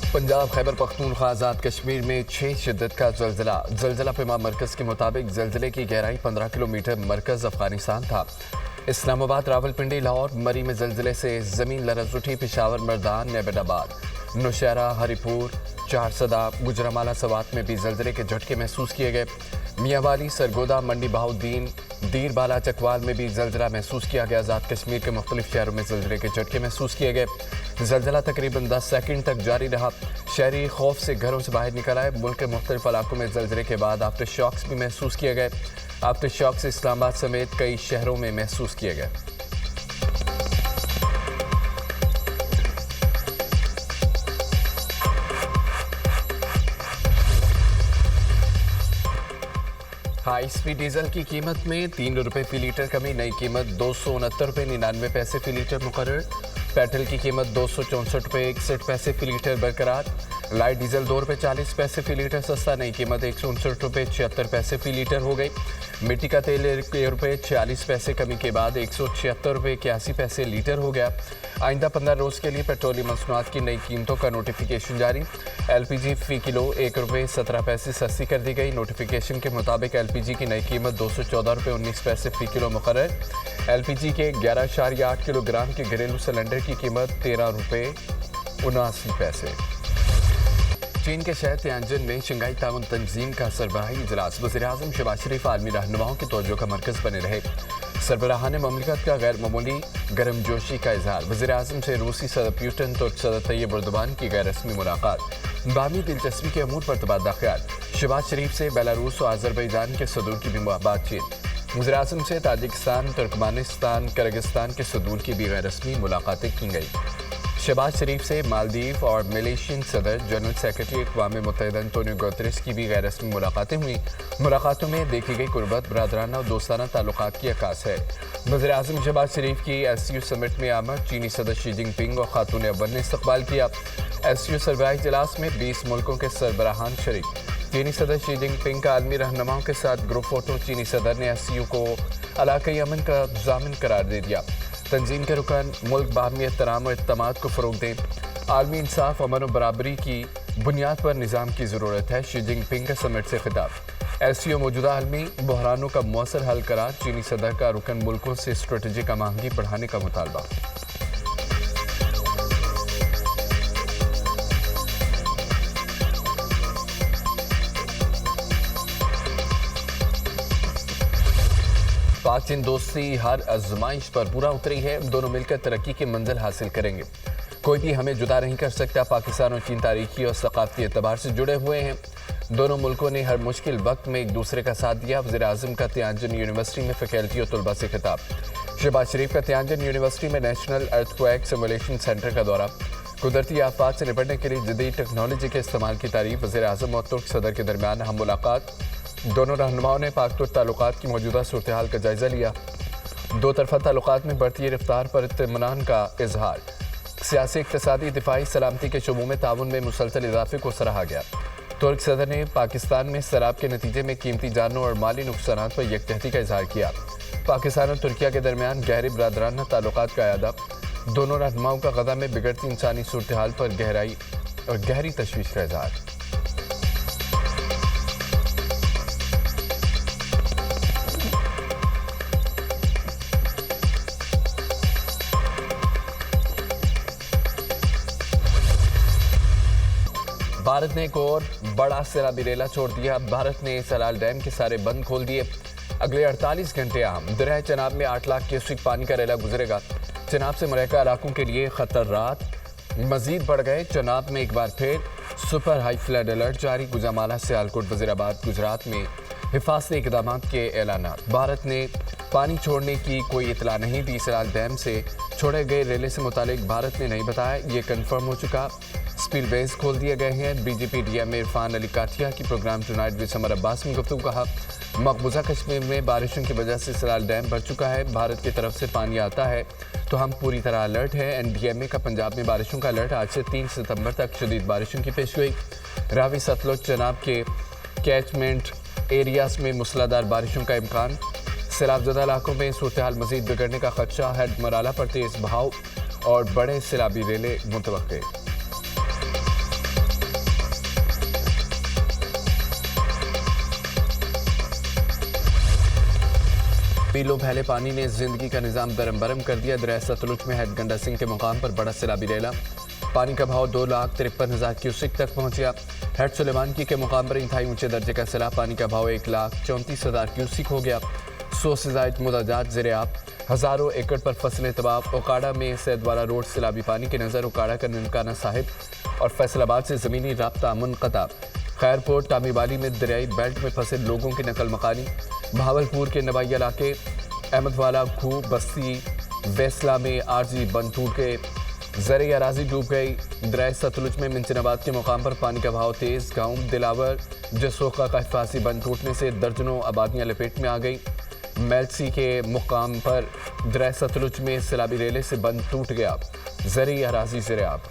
पंजाब खैबर पख्तूनख्वा आज़ाद कश्मीर में 6 शिद्दत का जलजिला पेमा मरकज़ के मुताबिक जलजिले की गहराई 15 किलोमीटर, मरकज़ अफगानिस्तान था। इस्लामाबाद, रावलपिंडी, लाहौर, मरी में जलजिले से ज़मीन लरज़ उठी। पेशावर, मर्दान, एबटाबाद, नौशहरा, हरिपुर, चारसदा, गुजरामाला, सवात में भी जलजिले के झटके महसूस किए गए। मियांवाली, सरगोदा, मंडी बहाउद्दीन, दीर बाला, चकवाल में भी जलजिला महसूस किया गया। आज़ाद कश्मीर के मुख्तलिफ शहरों में जलजिले के झटके महसूस किए गए। जलजिला तकरीबन 10 सेकंड तक जारी रहा। शहरी खौफ से घरों से बाहर निकल आए। मुल्क के मुख्तलिफ इलाकों में जलजिले के बाद आफ्टर शॉक्स भी महसूस किए गए। आफ्टर शॉक्स इस्लामाबाद समेत कई शहरों में महसूस किए गए। हाई स्पीड डीजल की कीमत में 3 रुपये फी लीटर कमी, नई कीमत 269 रुपये 99 पैसे फी लीटर मुकर्रर। पेट्रोल की कीमत 264 रुपये 61 पैसे फी लीटर बरकरार। लाइट डीजल 2 रुपये 40 पैसे फी लीटर सस्ता, नई कीमत 159 रुपये 76 पैसे फी लीटर हो गई। मिट्टी का तेल 1 रुपये 46 पैसे कमी के बाद 176 रुपये 81 पैसे लीटर हो गया। आइंदा 15 रोज़ के लिए पेट्रोलियम मसनूआत की नई कीमतों का नोटिफिकेशन जारी। LPG फ़ी किलो 1 रुपये 17 पैसे सस्ती कर दी गई। नोटिफिकेशन के मुताबिक LPG की नई कीमत 214 रुपये 19 पैसे फ़ी किलो मुकर्रर। LPG के 11.8 किलोग्राम के घरेलू सिलेंडर की कीमत 13 रुपये 79 पैसे। चीन के शहर तियानजिन में शंघाई ताउन तंजीम का सरबराही इजलास। वज़ीर-ए-आज़म शहबाज शरीफ आलमी रहनुमाओं की तवज्जो का मरकज़ बने रहे। सरबराहान ममलिकत का गैर मामूली गर्मजोशी का इजहार। वज़ीर-ए-आज़म से रूसी सदर पुतिन, तुर्क सदर तैयब एर्दोगान की गैर रस्मी मुलाकात। बामी दिलचस्पी के अमूर पर तबादला ख्याल। शहबाज शरीफ से बेलारूस और आज़रबैजान के सदूर की भी बातचीत। वज़ीर-ए-आज़म से ताजिकिस्तान, तुर्कमानिस्तान, किर्गिस्तान के सदूर की भी गैर रस्मी मुलाकातें की गई। शहबाज शरीफ से मालदीव और मलेशियन सदर, जनरल सेक्रेटरी अक़वाम मुत्तहिदा एंटोनियो गुतेरेस की भी गैर रस्मी मुलाकातें हुई। मुलाकातों में देखी गई कुर्बत, बरादराना और दोस्ताना ताल्लुकात की अक्कास है। वज़ीर-ए-आज़म शहबाज शरीफ की SCO समिट में आमद। चीनी सदर शी जिनपिंग और खातून अव्वल ने इस्तकबाल किया। SCO सरबराही इजलास में 20 मुल्कों के सरबराहान शरीक। चीनी सदर शी जिनपिंग का आलमी रहनुमाओं के साथ ग्रुप फोटो। चीनी सदर ने SCO को इलाक़ाई अमन का ज़ामिन करार दे दिया। तंजीम के रुकन मुल्क बाहमी एहतराम और इत्तेमाद को फ़रोग़ दें। आलमी इंसाफ, अमन और बराबरी की बुनियाद पर निज़ाम की ज़रूरत है। शी जिनपिंग का समिट से खिताब। SCO मौजूदा आलमी बहरानों का मौसर हल करार। चीनी सदर का रुकन मुल्कों से स्ट्रेटेजिक आमांगी बढ़ाने का मुतालबा। पाक चीन दोस्ती हर आजमाइश पर पूरा उतरी है। दोनों मिलकर तरक्की की मंजिल हासिल करेंगे। कोई भी हमें जुदा नहीं कर सकता। पाकिस्तान और चीन तारीखी और सकाफती एतबार से जुड़े हुए हैं। दोनों मुल्कों ने हर मुश्किल वक्त में एक दूसरे का साथ दिया। वज़ीर-ए-आज़म का तियानजिन यूनिवर्सिटी में फैकल्टी और तलबा से खिताब। शहबाज शरीफ का तियानजिन यूनिवर्सिटी में नेशनल अर्थक्वेक सिमुलेशन सेंटर का दौरा। कुदरती आफात से निपटने के लिए जदीद टेक्नोलॉजी के इस्तेमाल की तारीफ। वज़ीर-ए-आज़म और तुर्क सदर के दरमियान हम मुलाकात। दोनों रहनुमाओं ने पाक तुर्क ताल्लुकात की मौजूदा सूरत हाल का जायज़ा लिया। दो तरफ़ा ताल्लुकात में बढ़ती रफ्तार पर इत्मीनान का इजहार। सियासी, इक़्तिसादी, दिफाई, सलामती के शोबों में ताउन में मुसलसल इजाफे को सराहा गया। तुर्क सदर ने पाकिस्तान में शराब के नतीजे में कीमती जानों और माली नुकसानात पर यकजहती का इजहार किया। पाकिस्तान और तुर्किया के दरमियान गहरे बरादराना ताल्लुकात का अयादा। दोनों रहनुमाओं का गज़ा में बिगड़ती इंसानी सूरत हाल पर गहरी तशवीश का इजहार। भारत ने एक और बड़ा सैलाबी रेला छोड़ दिया। भारत ने सलाल डैम के सारे बंद खोल दिए। अगले 48 घंटे अहम। दरिया चनाब में 8 लाख क्यूसेक पानी का रेला गुजरेगा। चनाब से मुरक्का इलाकों के लिए खतरात मजीद बढ़ गए। चनाब में एक बार फिर सुपर हाई फ्लड अलर्ट जारी। गुजरामाला, सियालकोट, वजीराबाद, गुजरात में हिफाजती इक़दामात के ऐलानात। भारत ने पानी छोड़ने की कोई इतला नहीं दी। सलाल डैम से छोड़े गए रेले से मुतालिक भारत ने नहीं बताया। ये कन्फर्म हो चुका। स्पिलवेज खोल दिए गए हैं। BJP DM इरफान अली काठिया की program tonight with Samar Abbas में गुफ्तगू कहा। मकबूजा कश्मीर में बारिशों की वजह से सलाल डैम भर चुका है। भारत की तरफ से पानी आता है तो हम पूरी तरह अलर्ट है। NDMA का पंजाब में बारिशों का अलर्ट। आज से 3 सितंबर तक शदीद बारिशों की पेशगोई। रावी, सतलुज, चनाब के कैचमेंट एरियाज में मूसलाधार बारिशों का इम्कान। सैलाबज़दा इलाकों में सूरत हाल मजीद बिगड़ने का खदशा। हेड मराला पर तेज़ बहाव और बड़े सैलाबी रेले मुतवक्के। पीलो फैले पानी ने जिंदगी का निज़ाम दरम बरम कर दिया। दरिया सतलुज में हेड गंडा सिंह के मुकाम पर बड़ा सैलाबी रेला। पानी का बहाव 2,53,000 क्यूसिक तक पहुंच गया। हेड सुलेमानकी के मुकाम पर इंतहाई ऊंचे दर्जे का सैलाब। पानी का बहाव 1,34,000 क्यूसिक हो गया। 100 से ज़ायद मुदाजात ज़ेरे आब। हज़ारों एकड़ पर फसलें तबाह। ओकाड़ा में सैदवाला रोड सैलाबी पानी के नज़र। ओकाड़ा का ननकाना साहिब और फैसलाबाद से ज़मीनी राब्ता मुनक़ता। खैरपुर टामीवाली में दरियाई बेल्ट में फंसे लोगों की नकल मकानी। बहावलपुर के नवाई इलाके अहमदवाला खूह बस्ती वेसला में आरजी बंद टूट गए। ज़र अराजी डूब गई। दरिया सतलुज में मिंचनाबाद के मुकाम पर पानी का बहाव तेज़। गाँव दिलावर जसोका का हिफाजी बंद टूटने से दर्जनों आबादियाँ लपेट में आ गई। मेलसी के मुकाम पर दरिया सतलुज में सैलाबी रेले से बंद टूट गया। ज़र अराजी ज़ेरे आब।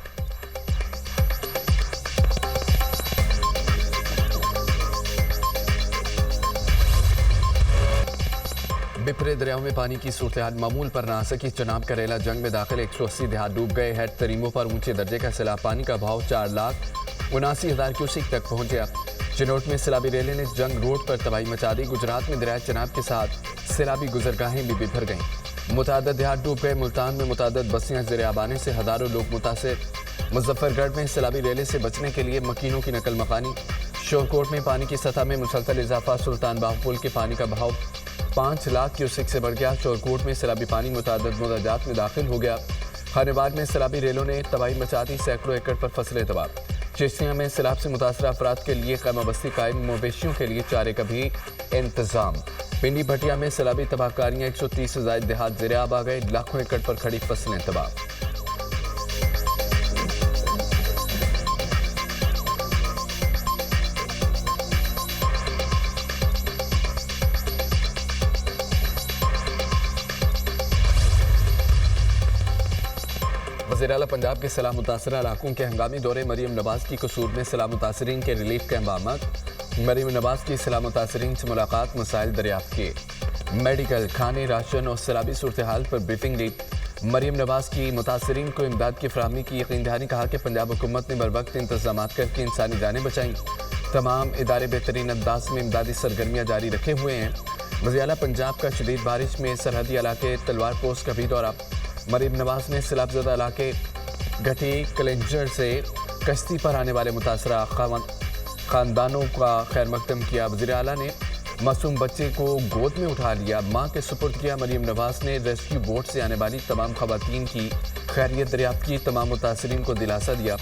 बिपरे दरियाओं में पानी की सूरत हाल मामूल पर ना आ सकी। चनाब करेला जंग में दाखिल 180 देहात डूब गए। हेड तरीमों पर ऊंचे दर्जे का सैलाब। पानी का बहाव 4,79,000 क्यूसिक तक पहुंच गया। चिनोट में सैलाबी रेले ने जंग रोड पर तबाही मचा दी। गुजरात में दरिया चनाब के साथ सैलाबी गुजरगाहें भी बिखर गईं। मुतादद देहात डूब गए। मुल्तान में मुतादद बस्तियां ज़ेरे आब आने से हज़ारों लोग मुतासिर। मुजफ्फरगढ़ में सैलाबी रेले से बचने के लिए मकीनों की नकल मकानी। शोरकोट में पानी की सतह में मुसलसल इजाफा। सुल्तान बाहु पुल के पानी का बहाव 5 लाख क्यूसिक से बढ़ गया। शोरकोट में सैलाबी पानी मुतादद मुदाजात में दाखिल हो गया। खानेबाग में सैलाबी रेलों ने तबाही मचा दी। सैकड़ों एकड़ पर फसलें तबाह। चिश्तिया में सैलाब से मुतासर अफराद के लिए खैमा बस्ती कायम। मवेशियों के लिए चारे का भी इंतजाम। पिंडी भटिया में सैलाबी तबाहकारियाँ। 130 से ज़ायद देहात ज़ेरे आब आ गए। लाखों एकड़ पर खड़ी फसलें तबाह। वज़ीर आला पंजाब के सैलाब मुतासरा इलाकों के हंगामी दौरे। मरीम नवाज की कसूर में सैलाब मुतासरीन के रिलीफ कैंप आमद। मरीम नवाज की सैलाब मुतासरीन से मुलाकात। मसाइल दरियाफ्त किए। मेडिकल खाने राशन और सैलाबी सूरत हाल पर ब्रीफिंग ली। मरीम नवाज की मुतासरीन को इमदाद की फराहमी की यकीन दहानी। कहा कि पंजाब हुकूमत ने बर वक्त इंतजाम करके इंसानी जानें बचाई। तमाम इदारे बेहतरीन अंदाज में इमदादी सरगर्मियाँ जारी रखे हुए हैं। वज़ीर आला पंजाब का शदीद बारिश में सरहदी इलाके तलवार पोस्ट का भी दौरा। मरीम नवाज ने सैलाबज़दा इलाके घटी कलेंजर से कश्ती पर आने वाले मुतासरा ख़ानदानों का खैर मकदम किया। वज़ीर आला ने मासूम बच्चे को गोद में उठा लिया, माँ के सुपुर्द किया। मरीम नवाज ने रेस्क्यू बोट से आने वाली तमाम ख़वातीन की खैरियत दरियाफ्त की। तमाम मुतासरीन को दिलासा दिया।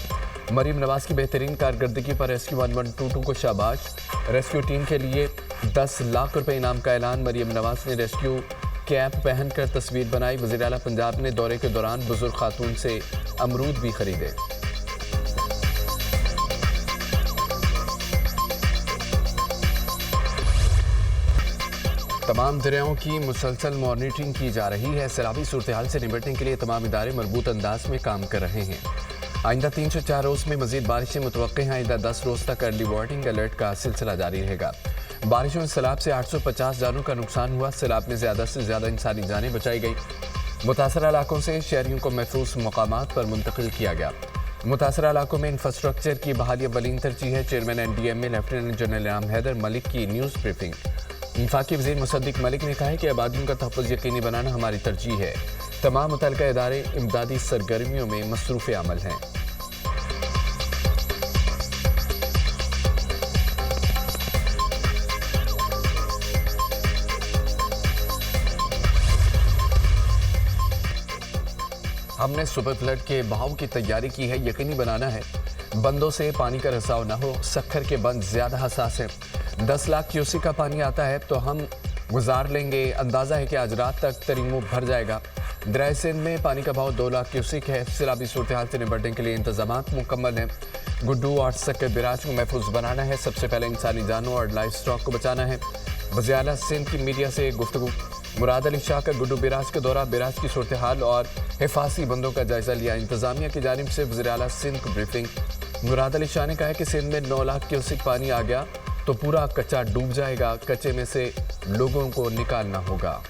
मरीम नवाज की बेहतरीन कारकर्दगी पर रेस्क्यू 1122 को शाबाश। रेस्क्यू टीम के लिए 10 लाख रुपए इनाम का ऐलान। मरीम नवाज ने रेस्क्यू कैप पहनकर तस्वीर बनाई। वज़ीर आला पंजाब ने दौरे के दौरान बुजुर्ग खातून से अमरूद भी खरीदे। तमाम दरियाओं की मुसलसल मॉनिटरिंग की जा रही है। सैलाबी सूरत हाल से निपटने के लिए तमाम इदारे मरबूत अंदाज में काम कर रहे हैं। आइंदा 3 से 4 रोज़ में मज़ीद बारिशें मुतवक्के हैं। आइंदा 10 रोज़ तक अर्ली वार्निंग अलर्ट का सिलसिला जारी रहेगा। बारिशों में सैलाब से 850 जानों का नुकसान हुआ। सैलाब में ज़्यादा से ज़्यादा इंसानी जानें बचाई गई। मुतासरा इलाकों से शहरियों को महफूज मकामात पर मुंतकिल किया गया। मुतासरा इलाकों में इंफ्रास्ट्रक्चर की बहाली अव्वलीन तरजीह है। चेयरमैन NDMA लेफ्टिनेंट जनरल इनाम हैदर मलिक की न्यूज़ ब्रीफिंग। वफाकी वज़ीर मुसद्दिक मलिक ने कहा है कि आबादियों का तहफ़्फ़ुज़ यकीनी बनाना हमारी तरजीह है। तमाम मुतल्लिका इदारे इमदादी सरगर्मियों में मसरूफ़ अमल हैं। हमने सुपर फ्लड के बहाव की तैयारी की है। यकीनी बनाना है बंदों से पानी का रिसाव न हो। सखर के बंद ज़्यादा हसास हैं। 10 लाख क्यूसिक का पानी आता है तो हम गुजार लेंगे। अंदाज़ा है कि आज रात तक तरीमो भर जाएगा। दरिया सिंध में पानी का बहाव 2 लाख क्यूसिक है। सैलाबी सूरत हाल से निपटने के लिए इंतजामात मुकम्मल हैं। गुड्डू और सक्कर बिराज को महफूज बनाना है। सबसे पहले इंसानी जानों और लाइफ स्टॉक को बचाना है। वज़ीर आला सिंध की मीडिया से गुफ्तगू। मुराद अली शाह का गुड्डू बिराज के दौरा। बिराज की सूरत हाल और हिफाजी बंदों का जायजा लिया। इंतजामिया की जानिब से वज़ीर आला सिंध को ब्रीफिंग। मुराद अली शाह ने कहा कि सिंध में 9 लाख क्यूसिक पानी आ गया तो पूरा कच्चा डूब जाएगा। कच्चे में से लोगों को निकालना होगा।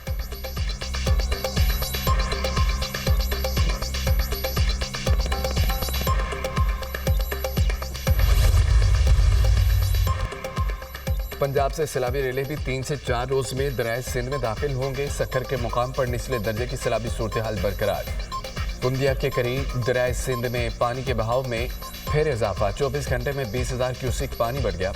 पंजाब से सैलाबी रेले भी 3 से 4 रोज में दरियाए सिंध में दाखिल होंगे। सक्खर के मुकाम पर निचले दर्जे की सैलाबी सूरत हाल बरकरार। बुंदिया के करीब दरियाए सिंध में पानी के बहाव में फिर इजाफा। 24 घंटे में 20,000 क्यूसिक पानी बढ़ गया।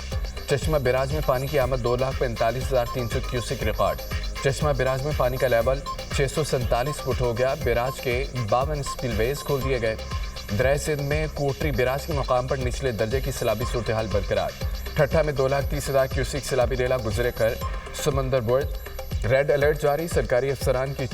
चश्मा बिराज में पानी की आमद 2,45,300 क्यूसिक रिकॉर्ड। चश्मा बिराज में पानी का लेवल 647 फुट हो गया। बिराज के 52 स्पिलवेज खोल दिए गए। दरियाए सिंध में कोटरी बिराज के मुकाम पर निचले दर्जे की सैलाबी सूरत हाल बरकरार। ठट्ठा में 2,30,000 क्यूसिक सैलाबी रेला गुजरे कर समंदर बुर्द। रेड अलर्ट जारी। सरकारी अफसरान की